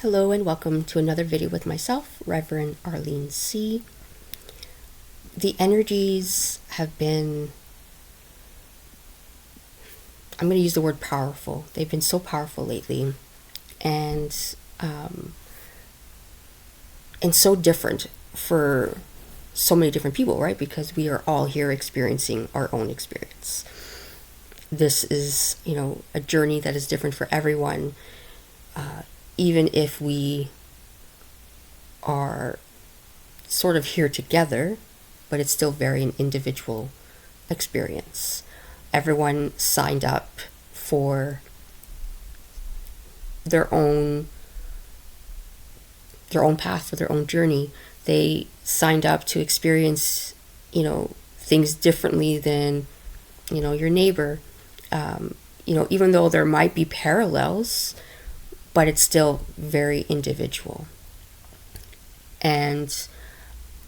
Hello and welcome to another video with myself, Rev.Arlene C. The energies have been, I'm going to use the word powerful. They've been so powerful lately and so different for so many different people, right? Because we are all here experiencing our own experience. This is, a journey that is different for everyone. Even if we are sort of here together, but it's still very an individual experience. Everyone signed up for their own path, for their own journey. They signed up to experience, things differently than, your neighbor. Even though there might be parallels, but it's still very individual. And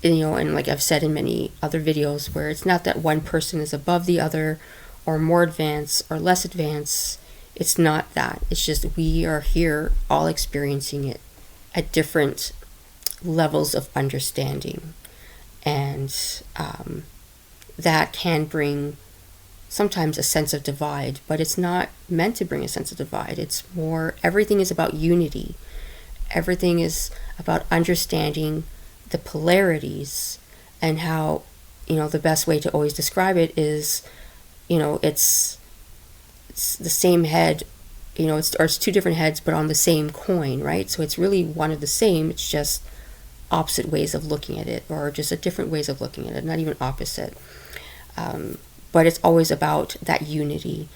like I've said in many other videos, where it's not that one person is above the other or more advanced or less advanced. It's not that. It's just we are here all experiencing it at different levels of understanding. And that can bring sometimes a sense of divide, but it's not meant to bring a sense of divide. It's more, everything is about unity. Everything is about understanding the polarities and how, the best way to always describe it is, it's the same head, it's two different heads, but on the same coin, right? So it's really one of the same. It's just opposite ways of looking at it, or just a different ways of looking at it, not even opposite. But it's always about that unity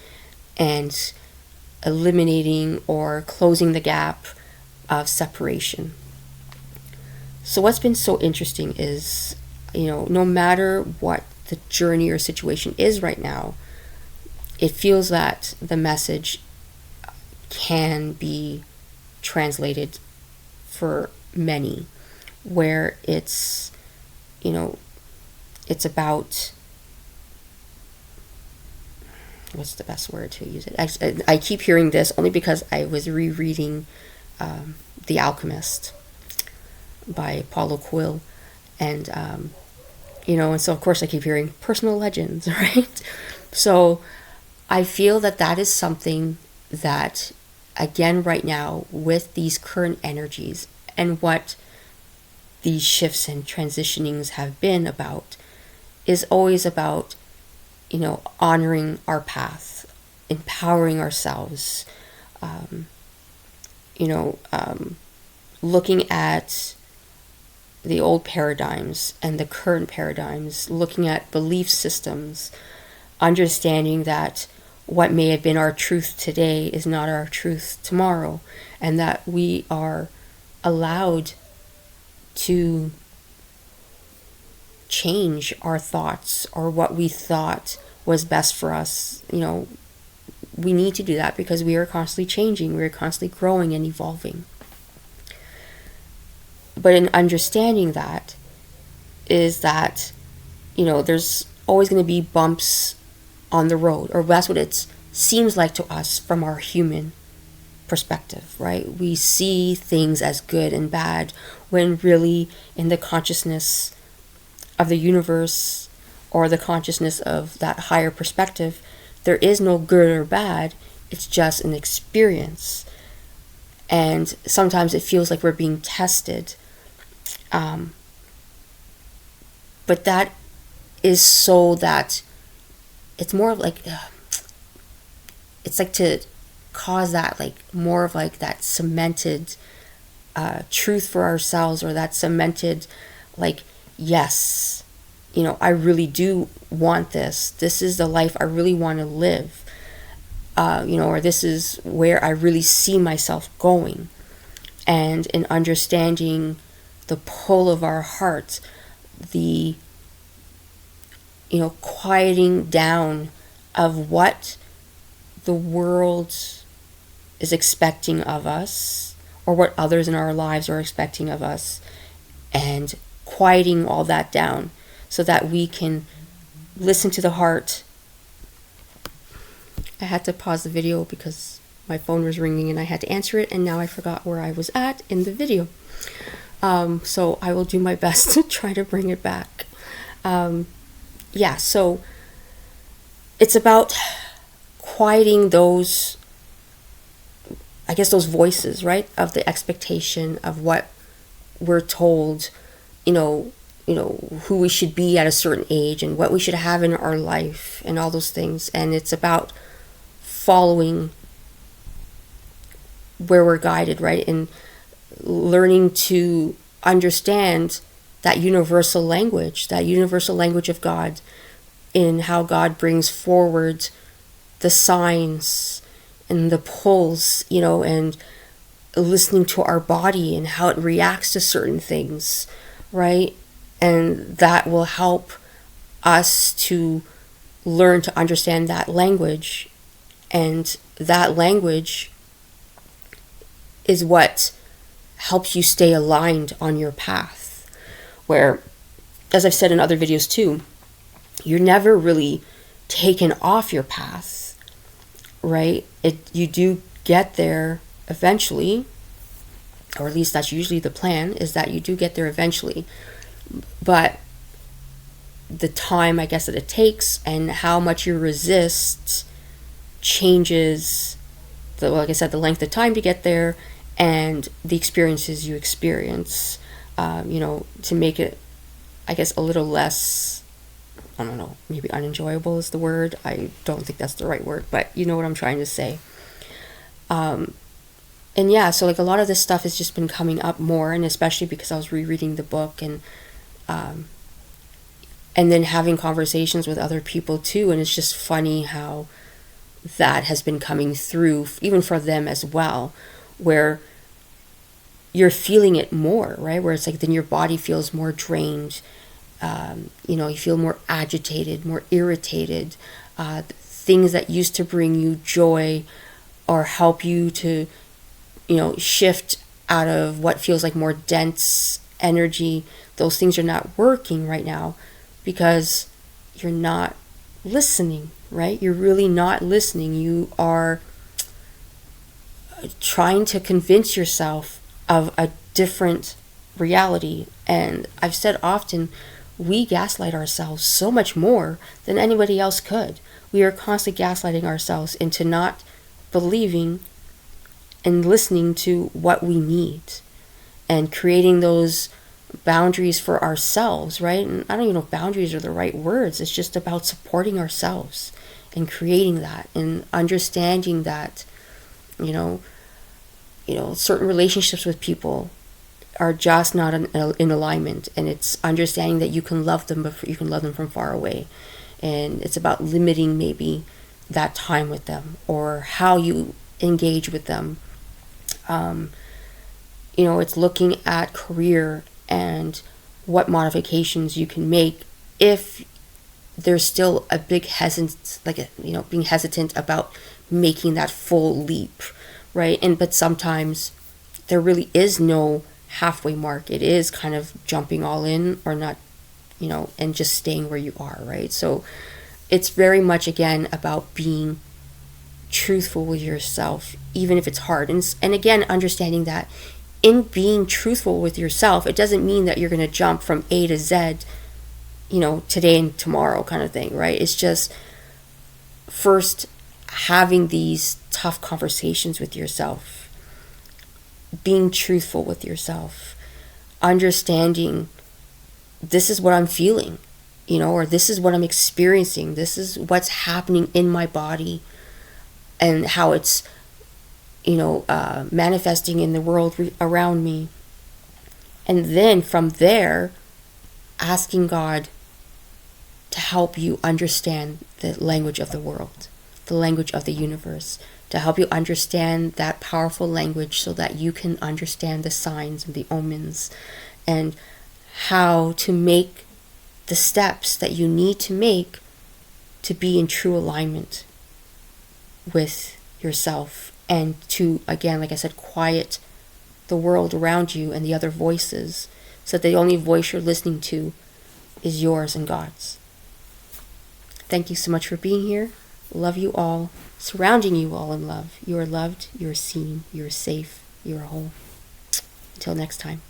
and eliminating or closing the gap of separation. So what's been so interesting is, no matter what the journey or situation is right now, it feels that the message can be translated for many, where it's, it's about, what's the best word to use it? I keep hearing this only because I was rereading The Alchemist by Paulo Coelho, and and so of course I keep hearing personal legends, right? So I feel that is something that, again, right now with these current energies and what these shifts and transitionings have been about, is always about honoring our path, empowering ourselves, looking at the old paradigms and the current paradigms, looking at belief systems, understanding that what may have been our truth today is not our truth tomorrow, and that we are allowed to change our thoughts or what we thought was best for us. We need to do that because we are constantly changing, we are constantly growing and evolving. But in understanding that is that, there's always going to be bumps on the road, or that's what it seems like to us from our human perspective, right? We see things as good and bad, when really in the consciousness of the universe, or the consciousness of that higher perspective, there is no good or bad. It's just an experience. And sometimes it feels like we're being tested. But that is so that it's more of like, it's like to cause that, like more of like that cemented truth for ourselves, or that cemented, like, yes, I really do want this. This is the life I really want to live. Or this is where I really see myself going. And in understanding the pull of our heart, the, quieting down of what the world is expecting of us, or what others in our lives are expecting of us, and quieting all that down so that we can listen to the heart. I had to pause the video because my phone was ringing and I had to answer it, and now I forgot where I was at in the video. So I will do my best to try to bring it back. Yeah, so it's about quieting those, I guess, those voices, right, of the expectation of what we're told, who we should be at a certain age and what we should have in our life and all those things. And it's about following where we're guided, right, and learning to understand that universal language of God, in how God brings forward the signs and the pulls, and listening to our body and how it reacts to certain things, right? And that will help us to learn to understand that language. And that language is what helps you stay aligned on your path. Where, as I've said in other videos too, you're never really taken off your path, right? You do get there eventually, or at least that's usually the plan, is that you do get there eventually. But the time, I guess, that it takes and how much you resist changes, like I said, the length of time to get there and the experiences you experience, to make it, I guess, a little less, I don't know, maybe unenjoyable is the word. I don't think that's the right word, but you know what I'm trying to say. And yeah, so like a lot of this stuff has just been coming up more, and especially because I was rereading the book and then having conversations with other people too. And it's just funny how that has been coming through, even for them as well, where you're feeling it more, right? Where it's like then your body feels more drained. You feel more agitated, more irritated. Things that used to bring you joy or help you to, shift out of what feels like more dense energy, those things are not working right now because you're not listening, right? You're really not listening. You are trying to convince yourself of a different reality. And I've said often, we gaslight ourselves so much more than anybody else could. We are constantly gaslighting ourselves into not believing and listening to what we need and creating those boundaries for ourselves, right? And I don't even know if boundaries are the right words. It's just about supporting ourselves and creating that and understanding that, certain relationships with people are just not in alignment, and it's understanding that you can love them, but you can love them from far away. And it's about limiting maybe that time with them or how you engage with them. It's looking at career and what modifications you can make if there's still a big being hesitant about making that full leap, right? But sometimes there really is no halfway mark. It is kind of jumping all in or not, and just staying where you are, right? So it's very much, again, about being truthful with yourself, even if it's hard. And again, understanding that in being truthful with yourself, it doesn't mean that you're going to jump from A to Z, today and tomorrow kind of thing, right? It's just first having these tough conversations with yourself, being truthful with yourself, understanding this is what I'm feeling, or this is what I'm experiencing. This is what's happening in my body and how it's, manifesting in the world around me. And then from there, asking God to help you understand the language of the world, the language of the universe, to help you understand that powerful language so that you can understand the signs and the omens and how to make the steps that you need to make to be in true alignment with yourself and to, again, like I said, quiet the world around you and the other voices so that the only voice you're listening to is yours and God's. Thank you so much for being here. love you all, surrounding you all in love. You are loved, you are seen, you are safe, you are whole. Until next time.